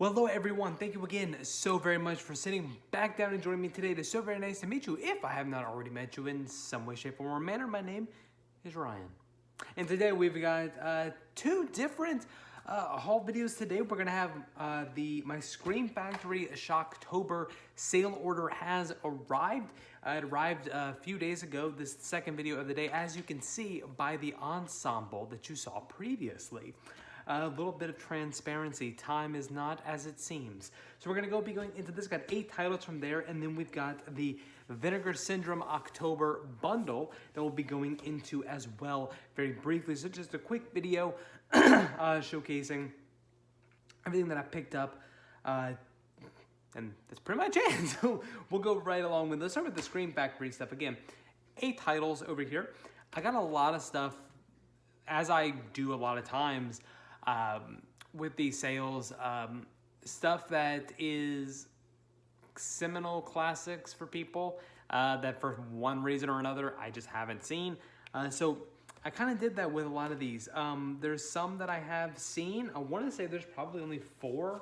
Well, hello everyone. Thank you again so very much for sitting back down and joining me today. It is so very nice to meet you. If I have not already met you in some way, shape, or manner, my name is Ryan. And today we've got two different haul videos today. We're going to have my Scream Factory Shocktober sale order has arrived. It arrived a few days ago, this second video of the day, as you can see by the ensemble that you saw previously. A little bit of transparency. Time is not as it seems. So we're going to be going into this. Got 8 titles from there, and then we've got the Vinegar Syndrome October bundle that we'll be going into as well very briefly. So just a quick video showcasing everything that I picked up, and that's pretty much it. So we'll go right along with. Let's start with the Scream Factory stuff. Again, 8 titles over here. I got a lot of stuff, as I do a lot of times, with these sales, stuff that is seminal classics for people that for one reason or another I just haven't seen. So I kind of did that with a lot of these. There's some that I have seen. I want to say there's probably only 4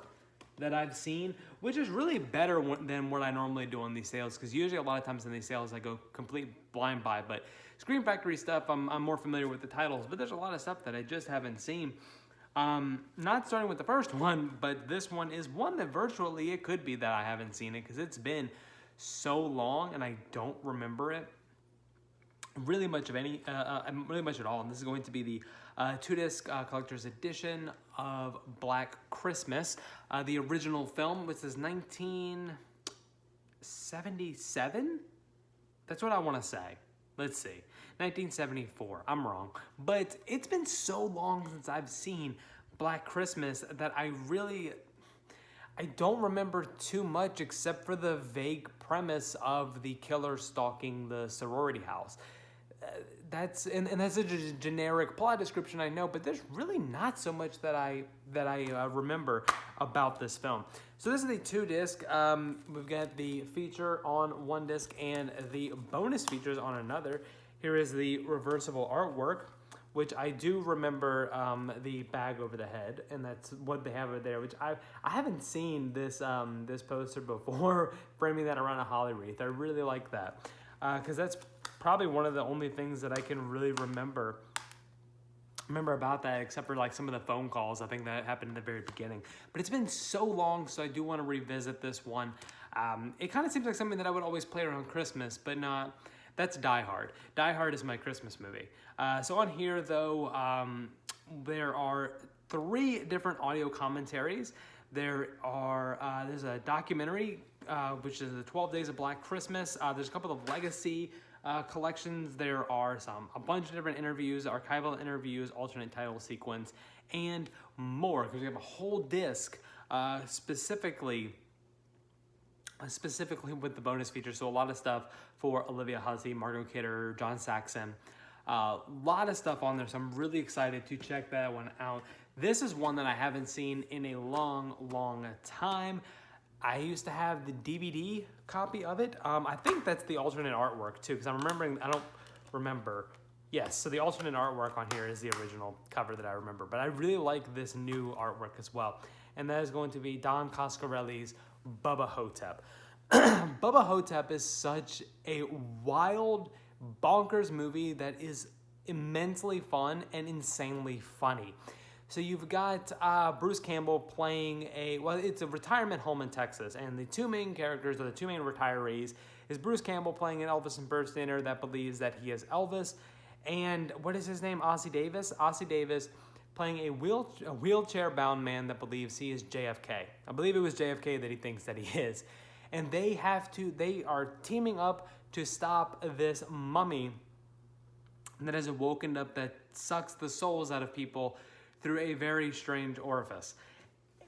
that I've seen, which is really better than what I normally do on these sales, because usually a lot of times in these sales I go complete blind buy. But Scream Factory stuff, I'm more familiar with the titles, but there's a lot of stuff that I just haven't seen. Not starting with the first one, but this one is one that virtually it could be that I haven't seen it, because it's been so long and I don't remember it really much of really much at all. And this is going to be the 2-disc collector's edition of Black Christmas, the original film, which is 1977. That's what I want to say. Let's see, 1974. I'm wrong, but it's been so long since I've seen Black Christmas that I don't remember too much, except for the vague premise of the killer stalking the sorority house. That's a generic plot description, I know, but there's really not so much that I remember about this film. So this is the 2-disc. We've got the feature on one disc and the bonus features on another. Here is the reversible artwork, which I do remember the bag over the head, and that's what they have over there. Which I haven't seen this this poster before, framing that around a holly wreath. I really like that, because that's probably one of the only things that I can really remember about that, except for like some of the phone calls I think that happened in the very beginning. But it's been so long, so I do want to revisit this one. It kind of seems like something that I would always play around Christmas, but not. That's Die Hard. Die Hard is my Christmas movie. So on here, though, there are 3 different audio commentaries. There's a documentary, which is the 12 Days of Black Christmas. There's a couple of legacy collections. There are a bunch of different interviews, archival interviews, alternate title sequence, and more, because we have a whole disc specifically with the bonus features. So a lot of stuff for Olivia Hussey, Margot Kidder, John Saxon, a lot of stuff on there. So I'm really excited to check that one out. This is one that I haven't seen in a long time. I used to have the DVD copy of it. I think that's the alternate artwork too, because I don't remember. Yes, so the alternate artwork on here is the original cover that I remember, but I really like this new artwork as well. And that is going to be Don Coscarelli's Bubba Hotep. Bubba Hotep is such a wild, bonkers movie that is immensely fun and insanely funny. So you've got Bruce Campbell playing it's a retirement home in Texas, and the 2 main characters, or the 2 main retirees, is Bruce Campbell playing an Elvis impersonator that believes that he is Elvis, and what is his name? Ossie Davis? Ossie Davis playing a wheelchair-bound man that believes he is JFK. I believe it was JFK that he thinks that he is. And they are teaming up to stop this mummy that has awoken up, that sucks the souls out of people through a very strange orifice.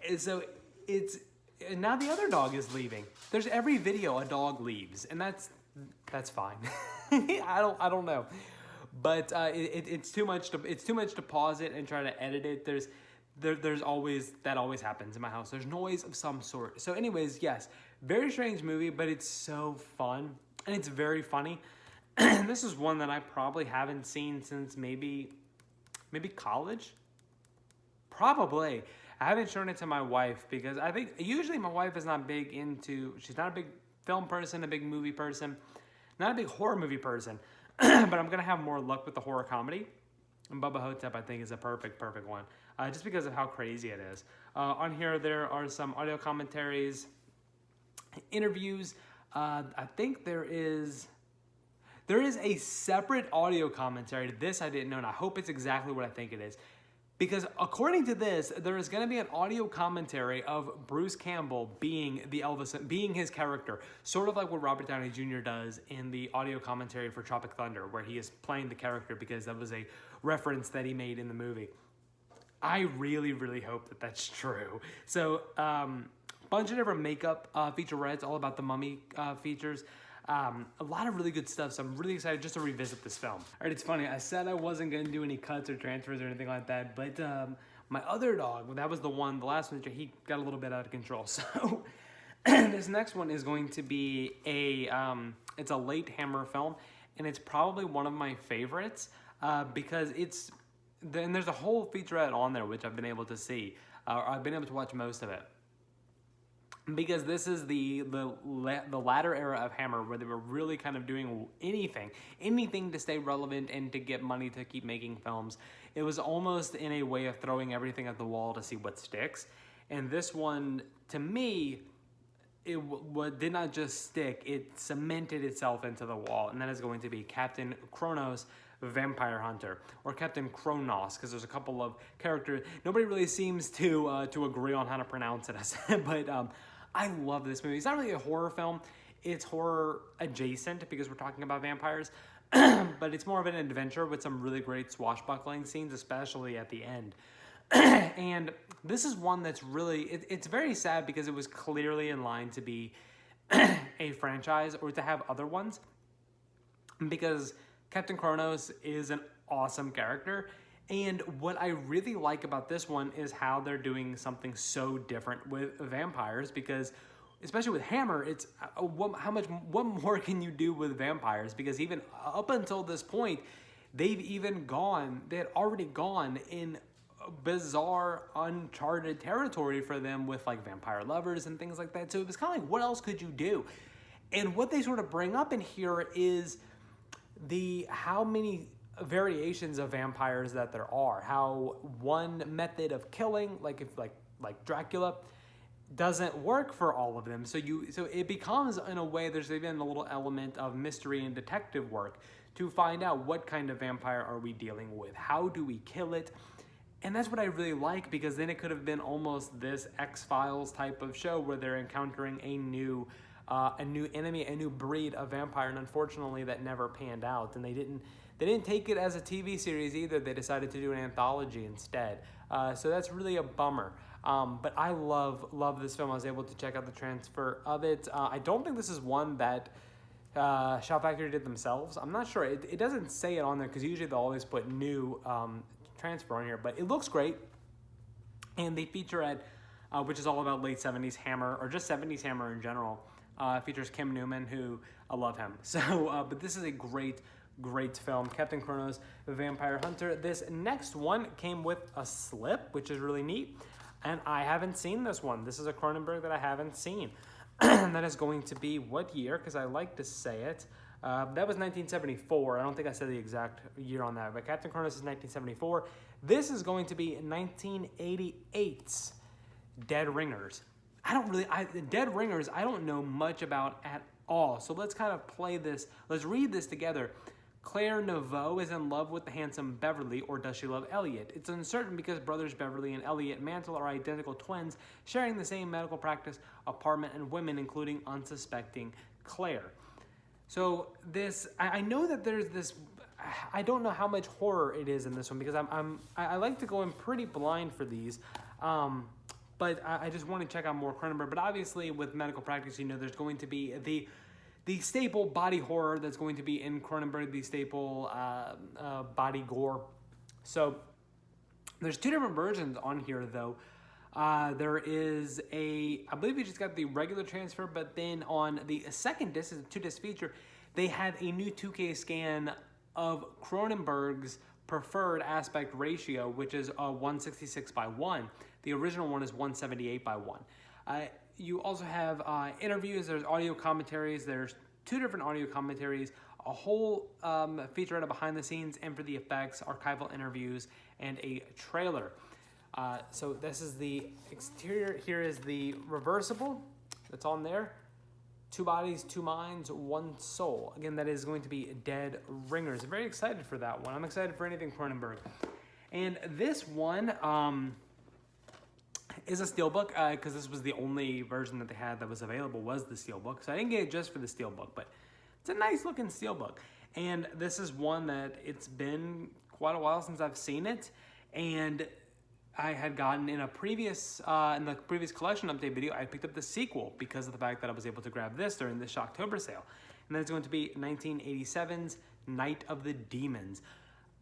And so and now the other dog is leaving. There's every video a dog leaves, and that's fine. I don't know, but it's too much to pause it and try to edit it. There's always happens in my house. There's noise of some sort. So anyways, yes, very strange movie, but it's so fun and it's very funny. This is one that I probably haven't seen since maybe college. Probably. I haven't shown it to my wife because I think usually my wife is not big into, she's not a big film person, a big movie person, not a big horror movie person, but I'm going to have more luck with the horror comedy. And Bubba Hotep, I think, is a perfect one, just because of how crazy it is. On here, there are some audio commentaries, interviews. I think there is a separate audio commentary to this I didn't know, and I hope it's exactly what I think it is. Because according to this, there is going to be an audio commentary of Bruce Campbell being the Elvis, being his character, sort of like what Robert Downey Jr. does in the audio commentary for Tropic Thunder, where he is playing the character because that was a reference that he made in the movie. I really, really hope that that's true. So, bunch of different makeup featurettes, all about the mummy features. A lot of really good stuff, so I'm really excited just to revisit this film. All right, it's funny, I said I wasn't going to do any cuts or transfers or anything like that, but my other dog, well, that was the last one, he got a little bit out of control. So this next one is going to be it's a late Hammer film, and it's probably one of my favorites because there's a whole featurette on there which I've been able to see. I've been able to watch most of it. Because this is the latter era of Hammer, where they were really kind of doing anything to stay relevant and to get money to keep making films. It was almost in a way of throwing everything at the wall to see what sticks. And this one, to me, it did not just stick, it cemented itself into the wall. And that is going to be Captain Chronos, Vampire Hunter, or Captain Chronos, because there's a couple of characters. Nobody really seems to agree on how to pronounce it, but I love this movie. It's not really a horror film. It's horror adjacent because we're talking about vampires, but it's more of an adventure with some really great swashbuckling scenes, especially at the end. And this is one that's really, it's very sad because it was clearly in line to be a franchise or to have other ones, because Captain Chronos is an awesome character. And what I really like about this one is how they're doing something so different with vampires, because especially with Hammer, it's what more can you do with vampires? Because even up until this point, they had already gone in bizarre, uncharted territory for them with like vampire lovers and things like that. So it was kind of like, what else could you do? And what they sort of bring up in here is how many variations of vampires that there are, how one method of killing, like Dracula, doesn't work for all of them. So it becomes, in a way, there's even a little element of mystery and detective work to find out what kind of vampire are we dealing with, how do we kill it. And that's what I really like, because then it could have been almost this X-Files type of show where they're encountering a new enemy, a new breed of vampire, and unfortunately that never panned out. And they didn't take it as a TV series either. They decided to do an anthology instead. So that's really a bummer. But I love this film. I was able to check out the transfer of it. I don't think this is one that Shout Factory did themselves. I'm not sure. It doesn't say it on there because usually they'll always put new transfer on here. But it looks great. And the featurette, which is all about late 70s Hammer, or just 70s Hammer in general, features Kim Newman, who I love him. So, but this is a great film. Captain Chronos, Vampire Hunter. This next one came with a slip, which is really neat. And I haven't seen this one. This is a Cronenberg that I haven't seen. That is going to be what year? Because I like to say it. That was 1974. I don't think I said the exact year on that. But Captain Chronos is 1974. This is going to be 1988's Dead Ringers. Dead Ringers, I don't know much about at all. So let's kind of play this. Let's read this together. Claire Neveu is in love with the handsome Beverly, or does she love Elliot? It's uncertain because brothers Beverly and Elliot Mantle are identical twins, sharing the same medical practice, apartment, and women, including unsuspecting Claire. So this, I know that there's this, I don't know how much horror it is in this one, because I like to go in pretty blind for these. But I just want to check out more Cronenberg. But obviously with medical practice, there's going to be the staple body horror that's going to be in Cronenberg, the staple body gore. So there's two different versions on here, though. There is I believe you just got the regular transfer, but then on the second disc, is a 2-disc feature, they had a new 2K scan of Cronenberg's preferred aspect ratio, which is 166 by 1. The original one is 178 by 1. You also have interviews, there's audio commentaries, there's 2 different audio commentaries, a whole featurette of behind the scenes and for the effects, archival interviews, and a trailer. So this is the exterior. Here is the reversible that's on there. 2 bodies, 2 minds, 1 soul. Again, that is going to be Dead Ringers. I'm very excited for that one. I'm excited for anything Cronenberg. And this one is a steelbook, because this was the only version that they had that was available was the steelbook. So I didn't get it just for the steelbook, but it's a nice looking steelbook. And this is one that it's been quite a while since I've seen it. And I had gotten in a previous, in the previous collection update video, I picked up the sequel because of the fact that I was able to grab this during the Shocktober sale. And that's going to be 1987's Night of the Demons.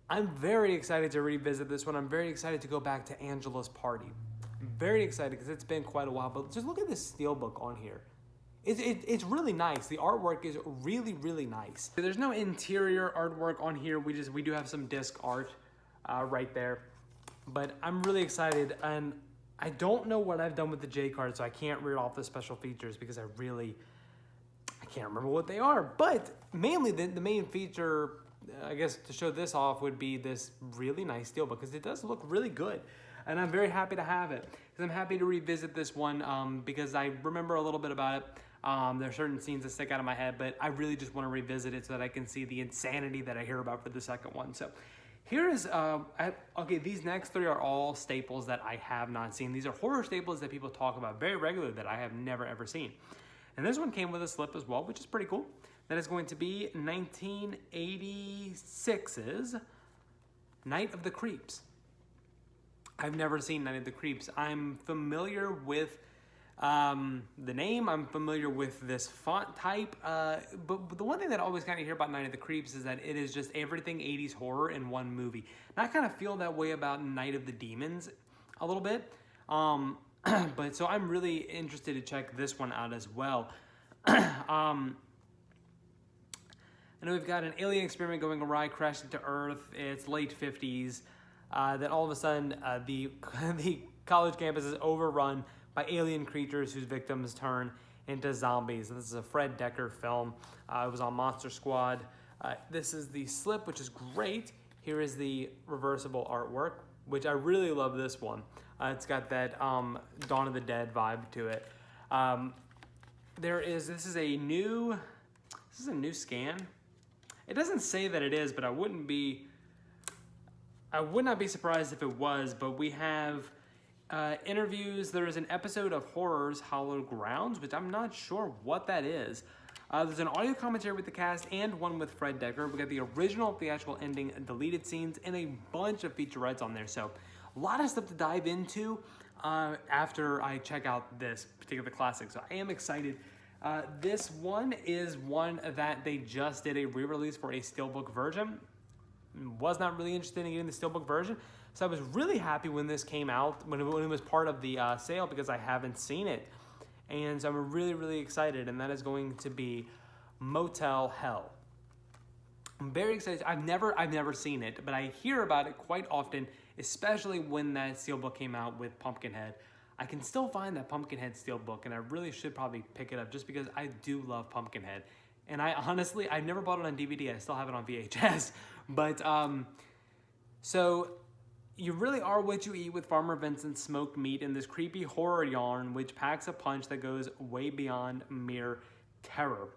I'm very excited to revisit this one. I'm very excited to go back to Angela's Party. I'm very excited because it's been quite a while, but just look at this steelbook on here. It's really nice. The artwork is really, really nice. There's no interior artwork on here. We do have some disc art right there. But I'm really excited, and I don't know what I've done with the J card, so I can't read off the special features because I can't remember what they are. But mainly the main feature, I guess, to show this off would be this really nice steelbook because it does look really good. And I'm very happy to have it because I'm happy to revisit this one because I remember a little bit about it. There are certain scenes that stick out of my head, but I really just want to revisit it so that I can see the insanity that I hear about for the second one. So here is, okay, these next 3 are all staples that I have not seen. These are horror staples that people talk about very regularly that I have never ever seen. And this one came with a slip as well, which is pretty cool. That is going to be 1986's Night of the Creeps. I've never seen Night of the Creeps. I'm familiar with the name, I'm familiar with this font type, but the one thing that I always kind of hear about Night of the Creeps is that it is just everything 80s horror in one movie. And I kind of feel that way about Night of the Demons a little bit, but so I'm really interested to check this one out as well. I know we've got an alien experiment going awry, crashed into Earth. It's late 50s. Then all of a sudden, the college campus is overrun by alien creatures whose victims turn into zombies. And this is a Fred Decker film. It was on Monster Squad. This is the slip, which is great. Here is the reversible artwork, which I really love this one. It's got that Dawn of the Dead vibe to it. This is a new scan. It doesn't say that it is, but I would not be surprised if it was, but we have interviews. There is an episode of Horrors Hallowed Grounds, which I'm not sure what that is. There's an audio commentary with the cast and one with Fred Decker. We got the original theatrical ending, deleted scenes, and a bunch of featurettes on there. So a lot of stuff to dive into after I check out this particular classic. So I am excited. This one is one that they just did a re-release for a steelbook version. Was not really interested in getting the steelbook version. So I was really happy when this came out, when it was part of the sale, because I haven't seen it. And so I'm really, really excited, and that is going to be Motel Hell. I'm very excited. I've never seen it, but I hear about it quite often, especially when that steelbook came out with Pumpkinhead. I can still find that Pumpkinhead steelbook, and I really should probably pick it up just because I do love Pumpkinhead. And I've never bought it on DVD. I still have it on VHS. But, so you really are what you eat with Farmer Vincent's smoked meat in this creepy horror yarn, which packs a punch that goes way beyond mere terror.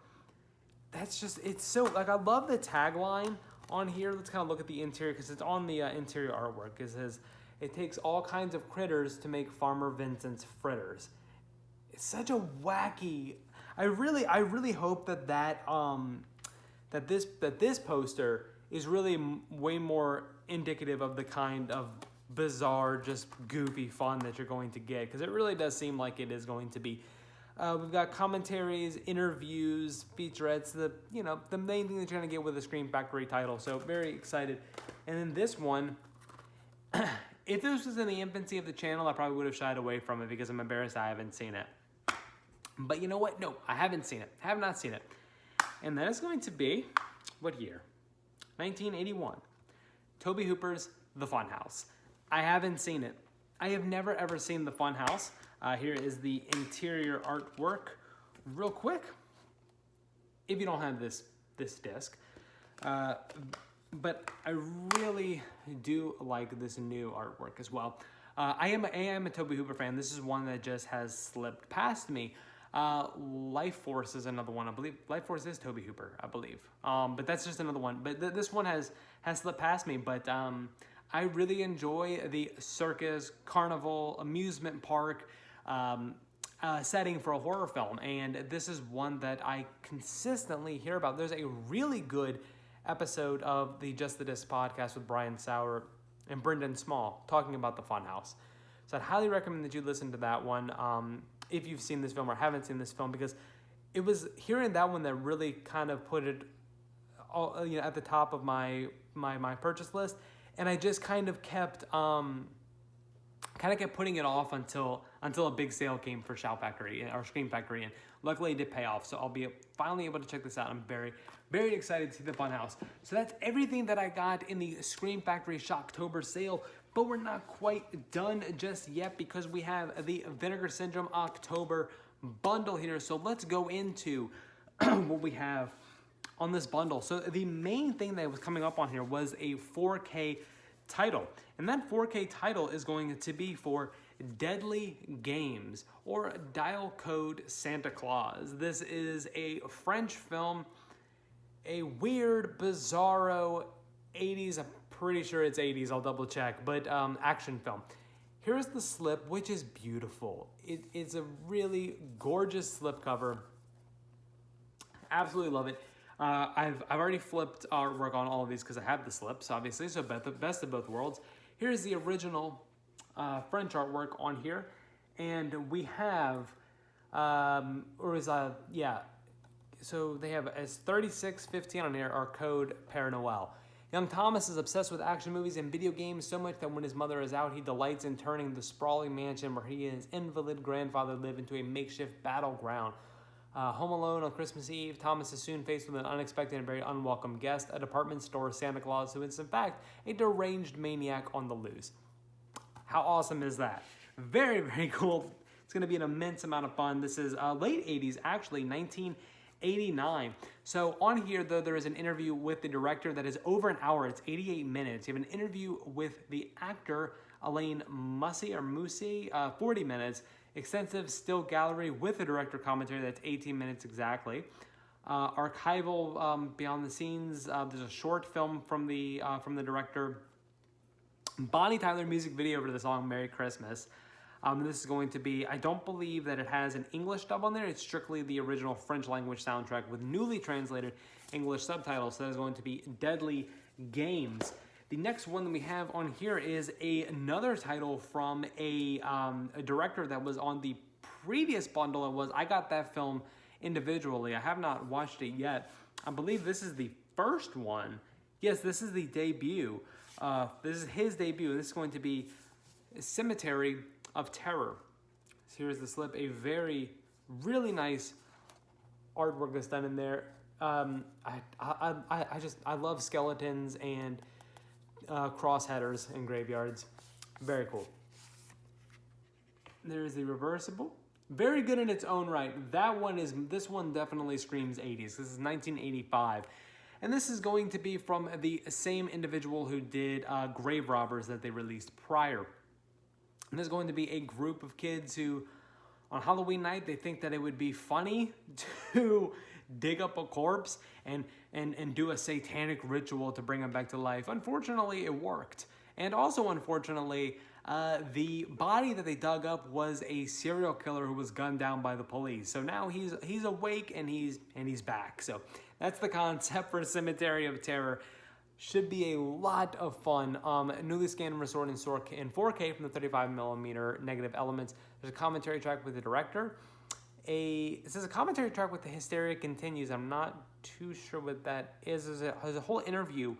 That's just, it's so, like, I love the tagline on here. Let's kind of look at the interior, because it's on the interior artwork. It says, it takes all kinds of critters to make Farmer Vincent's fritters. It's such a wacky, I really hope that this poster is really way more indicative of the kind of bizarre, just goofy fun that you're going to get, because it really does seem like it is going to be. We've got commentaries, interviews, featurettes, the main thing that you're going to get with a Scream Factory title. So very excited. And then this one, if this was in the infancy of the channel, I probably would have shied away from it because I'm embarrassed I haven't seen it. But you know what? No, I haven't seen it. Have not seen it. And that is going to be, what year? 1981. Tobe Hooper's The Funhouse. I haven't seen it. I have never ever seen The Funhouse. Here is the interior artwork real quick. If you don't have this disc. But I really do like this new artwork as well. I am a Tobe Hooper fan. This is one that just has slipped past me. Life Force is another one. I believe Life Force is Tobe Hooper, I believe. But that's just another one. But this one has slipped past me. But I really enjoy the circus, carnival, amusement park setting for a horror film. And this is one that I consistently hear about. There's a really good episode of the Just the Disc podcast with Brian Sauer and Brendan Small talking about The Funhouse. So I'd highly recommend that you listen to that one if you've seen this film or haven't seen this film, because it was hearing that one that really kind of put it all, at the top of my purchase list, and I just kind of kept putting it off until a big sale came for Scream Factory, and luckily it did pay off. So I'll be finally able to check this out. I'm very, very excited to see The Funhouse. So that's everything that I got in the Scream Factory Shocktober sale, but we're not quite done just yet because we have the Vinegar Syndrome October bundle here. So let's go into what we have on this bundle. So the main thing that was coming up on here was a 4K title, and that 4K title is going to be for Deadly Games, or Dial Code Santa Claus. This is a French film, a weird, bizarro 80s, I'm pretty sure it's 80s, I'll double check, but action film. Here's the slip, which is beautiful. It's a really gorgeous slipcover. Absolutely love it. I've already flipped artwork on all of these because I have the slips, obviously, so the best of both worlds. Here's the original French artwork on here, and we have, so they have as 3615 on here, our code Père Noël. Young Thomas is obsessed with action movies and video games so much that when his mother is out, he delights in turning the sprawling mansion where he and his invalid grandfather live into a makeshift battleground. Home alone on Christmas Eve, Thomas is soon faced with an unexpected and very unwelcome guest, a department store Santa Claus who is in fact a deranged maniac on the loose. How awesome is that? Very, very cool. It's going to be an immense amount of fun. This is late 80s, actually, 1989. So on here, though, there is an interview with the director that is over an hour. It's 88 minutes. You have an interview with the actor, Alain Mussy, 40 minutes. Extensive still gallery with a director commentary that's 18 minutes exactly. Archival behind the scenes. There's a short film from the director. Bonnie Tyler music video for the song Merry Christmas. This is going to be, I don't believe that it has an English dub on there. It's strictly the original French language soundtrack with newly translated English subtitles. So that is going to be Deadly Games. The next one that we have on here is another title from a director that was on the previous bundle. I got that film individually. I have not watched it yet. I believe this is the first one. Yes, this is the debut. This is his debut. This is going to be Cemetery of Terror. So here's the slip. A really nice artwork that's done in there. I love skeletons and crossheaders in graveyards. Very cool. There's the reversible. Very good in its own right. This one definitely screams 80s. This is 1985. And this is going to be from the same individual who did Grave Robbers that they released prior. And there's going to be a group of kids who, on Halloween night, they think that it would be funny to dig up a corpse and do a satanic ritual to bring him back to life. Unfortunately, it worked. And also, unfortunately, the body that they dug up was a serial killer who was gunned down by the police. So now he's awake and he's back. So that's the concept for Cemetery of Terror. Should be a lot of fun. Newly scanned and restored in 4K from the 35mm negative elements. There's a commentary track with the director. It says a commentary track with The Hysteria Continues. I'm not too sure what that is. There's a whole interview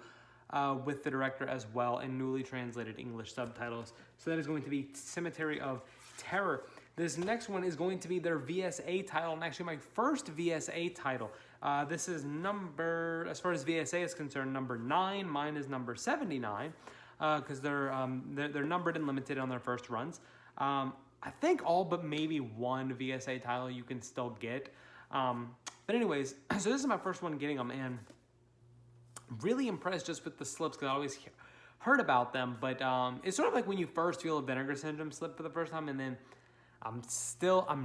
with the director as well in newly translated English subtitles. So that is going to be Cemetery of Terror. This next one is going to be their VSA title, and actually my first VSA title. This is number, as far as VSA is concerned, number 9. Mine is number 79, because they're numbered and limited on their first runs. I think all but maybe one VSA title you can still get. But anyways, so this is my first one getting them, and really impressed just with the slips, because I always heard about them. But it's sort of like when you first feel a Vinegar Syndrome slip for the first time, and then I'm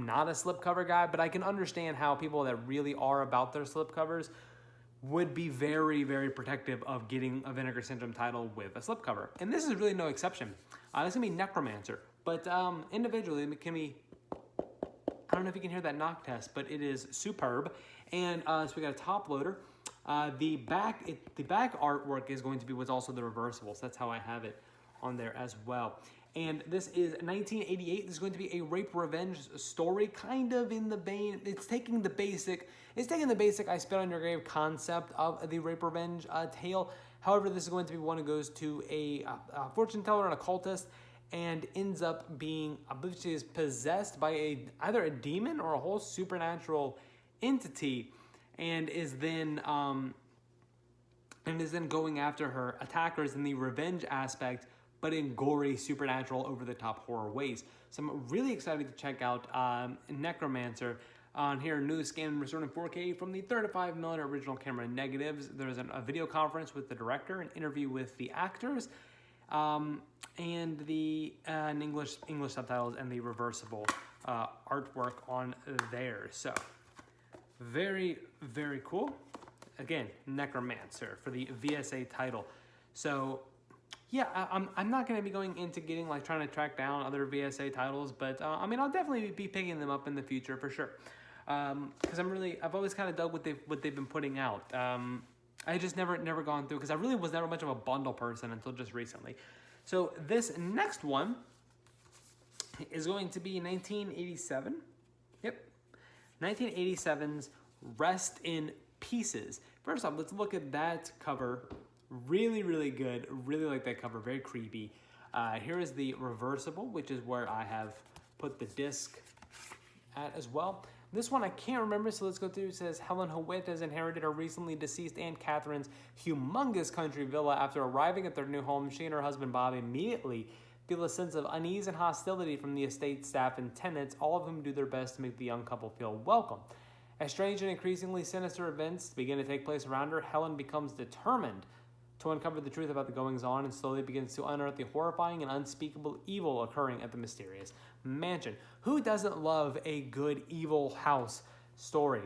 not a slipcover guy, but I can understand how people that really are about their slipcovers would be very, very protective of getting a Vinegar Syndrome title with a slipcover. And this is really no exception. This is going to be Necromancer. But individually, it can be, I don't know if you can hear that knock test, but it is superb. And so we got a top loader. The back artwork is going to be what's also the reversible. So that's how I have it on there as well. And this is 1988. This is going to be a rape revenge story, kind of in the vein. It's taking the basic I Spit on Your Grave concept of the rape revenge tale. However, this is going to be one who goes to a fortune teller and occultist, and ends up being, I believe she is possessed by either a demon or a whole supernatural entity, and is then going after her attackers in the revenge aspect, but in gory, supernatural, over-the-top horror ways. So I'm really excited to check out Necromancer on here, newly scanned and restored in 4K from the 35mm original camera negatives. There's a video conference with the director, an interview with the actors, and the English subtitles and the reversible artwork on there. So very, very cool. Again, Necromancer for the VSA title. So yeah, I'm not going to be going into getting, like, trying to track down other VSA titles, but I mean, I'll definitely be picking them up in the future for sure. Because I've always kind of dug what they've been putting out. I just never gone through, because I really was never much of a bundle person until just recently. So this next one is going to be 1987. Yep, 1987's Rest in Pieces. First off, let's look at that cover. Really, really good. Really like that cover. Very creepy. Here is the reversible, which is where I have put the disc at as well. This one I can't remember, so let's go through. It says, Helen Howitt has inherited her recently deceased Aunt Catherine's humongous country villa. After arriving at their new home, she and her husband Bob immediately feel a sense of unease and hostility from the estate staff and tenants, all of whom do their best to make the young couple feel welcome. As strange and increasingly sinister events begin to take place around her, Helen becomes determined to uncover the truth about the goings-on, and slowly begins to unearth the horrifying and unspeakable evil occurring at the mysterious mansion. Who doesn't love a good evil house story?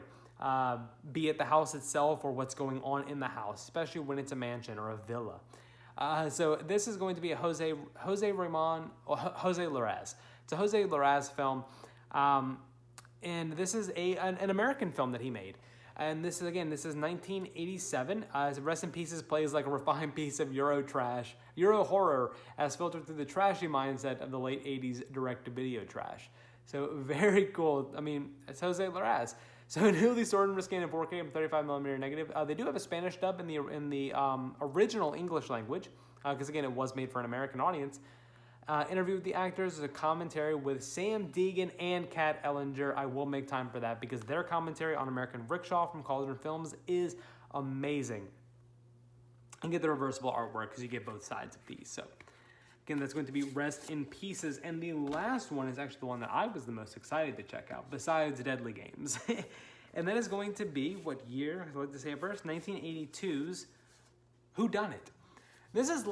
Be it the house itself or what's going on in the house, especially when it's a mansion or a villa. So this is going to be a Jose Larraz. It's a Jose Larraz film, and this is an American film that he made. And this is 1987. Rest in Pieces plays like a refined piece of Euro horror, as filtered through the trashy mindset of the late 80s direct-to-video trash. So very cool. I mean, it's Jose Larraz. So newly restored and scanned in 4K and 35mm negative. They do have a Spanish dub in the original English language, because again, it was made for an American audience. Interview with the actors is a commentary with Sam Deegan and Kat Ellinger. I will make time for that, because their commentary on American Rickshaw from Cauldron Films is amazing. And get the reversible artwork, because you get both sides of these. So again, that's going to be Rest in Pieces. And the last one is actually the one that I was the most excited to check out, besides Deadly Games. And that is going to be, what year? I'd like to say it first, 1982's Whodunit. This is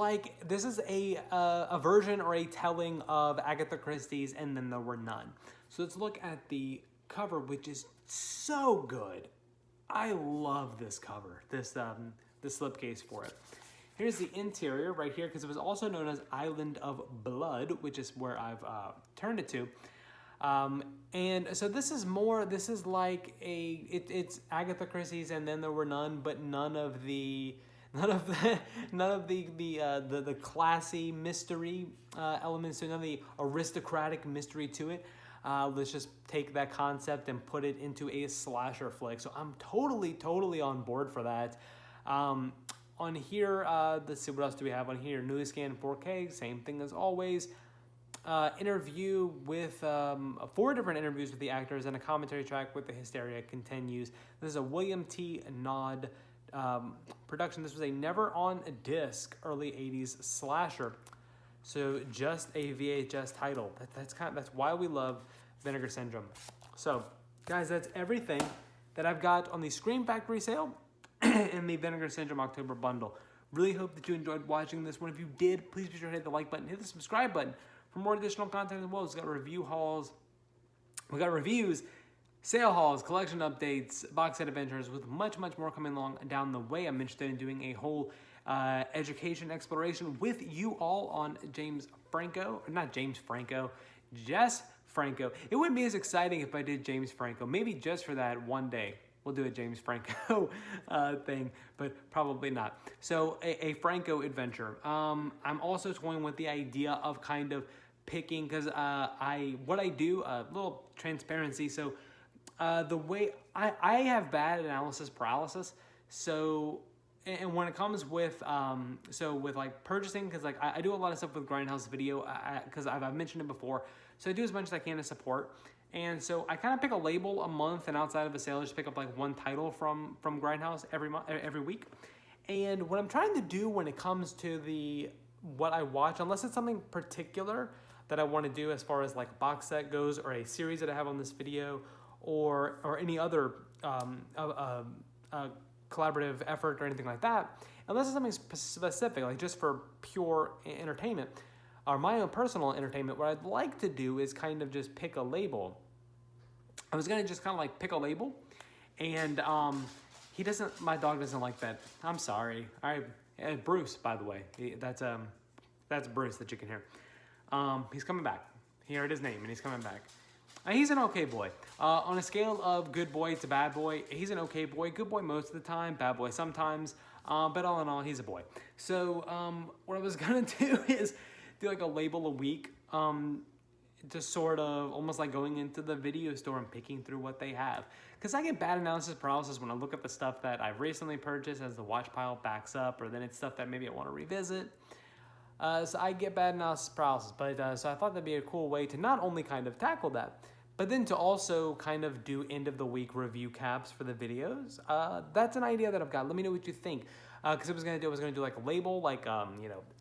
a version or a telling of Agatha Christie's And Then There Were None. So let's look at the cover, which is so good. I love this cover, the slipcase for it. Here's the interior right here, because it was also known as Island of Blood, which is where I've turned it to. And so it's Agatha Christie's And Then There Were None, but none of the classy mystery elements, so none of the aristocratic mystery to it. Let's just take that concept and put it into a slasher flick. So I'm totally on board for that. On here, let's see, what else do we have on here? Newly scanned 4K, same thing as always. interview with 4 different interviews with the actors and a commentary track with the Hysteria continues. This is a William T. Nod production. This was a never on a disc early 80s slasher. So just a VHS title. That's why we love Vinegar Syndrome. So guys, that's everything that I've got on the Scream Factory sale and the Vinegar Syndrome October bundle. Really hope that you enjoyed watching this one. If you did, please be sure to hit the like button, hit the subscribe button for more additional content as well. We've got review hauls, we got reviews, sale hauls, collection updates, box set adventures, with much more coming along down the way. I'm interested in doing a whole education exploration with you all on Jess Franco. It wouldn't be as exciting if I did James Franco. Maybe just for that one day we'll do a James Franco thing, but probably not. So a Franco adventure. I'm also toying with the idea of kind of picking, because what I do, a little transparency. So the way I have bad analysis paralysis. So, and when it comes with with like purchasing, because like I do a lot of stuff with Grindhouse Video, because I've mentioned it before. So I do as much as I can to support. And so I kind of pick a label a month, and outside of a sale, I just pick up like one title from Grindhouse every week. And what I'm trying to do when it comes to what I watch, unless it's something particular that I want to do as far as like a box set goes, or a series that I have on this video, or any other collaborative effort or anything like that, unless it's something specific, like just for pure entertainment, or my own personal entertainment, what I'd like to do is kind of just pick a label. I was gonna just kind of like pick a label, and my dog doesn't like that. I'm sorry. Bruce, by the way, that's Bruce that you can hear. He's coming back. He heard his name and he's coming back. He's an okay boy. On a scale of good boy to bad boy, he's an okay boy. Good boy most of the time, bad boy sometimes, but all in all, he's a boy. So what I was gonna do is do like a label a week, just sort of almost like going into the video store and picking through what they have. Because I get bad analysis paralysis when I look at the stuff that I've recently purchased as the watch pile backs up, or then it's stuff that maybe I want to revisit. So I get bad analysis paralysis, but so I thought that'd be a cool way to not only kind of tackle that, but then to also kind of do end of the week review caps for the videos. That's an idea that I've got. Let me know what you think. Because I was gonna do like a label, like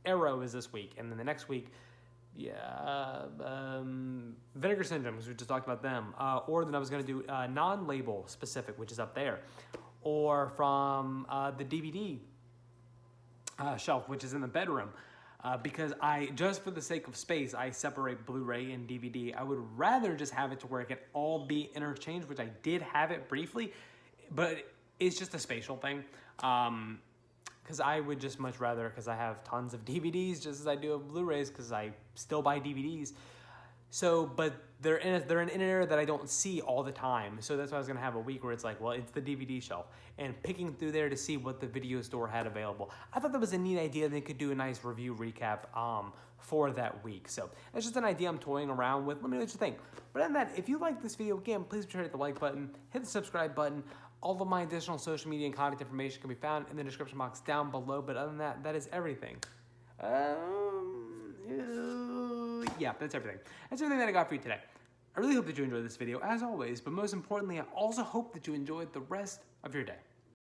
Arrow is this week, and then the next week, Vinegar Syndrome, because we just talked about them. Or then I was gonna do non-label specific, which is up there, or from the DVD shelf, which is in the bedroom. Because just for the sake of space, I separate Blu-ray and DVD. I would rather just have it to where it can all be interchanged, which I did have it briefly, but it's just a spatial thing. Because I would just much rather, because I have tons of DVDs just as I do of Blu-rays, because I still buy DVDs. So, but they're in an area that I don't see all the time. So that's why I was gonna have a week where it's like, well, it's the DVD shelf, and picking through there to see what the video store had available. I thought that was a neat idea. They could do a nice review recap for that week. So that's just an idea I'm toying around with. Let me know what you think. But other than that, if you like this video, again, please be sure to hit the like button, hit the subscribe button. All of my additional social media and contact information can be found in the description box down below. But other than that, that is everything. Yeah, that's everything. That's everything that I got for you today. I really hope that you enjoyed this video, as always. But most importantly, I also hope that you enjoyed the rest of your day.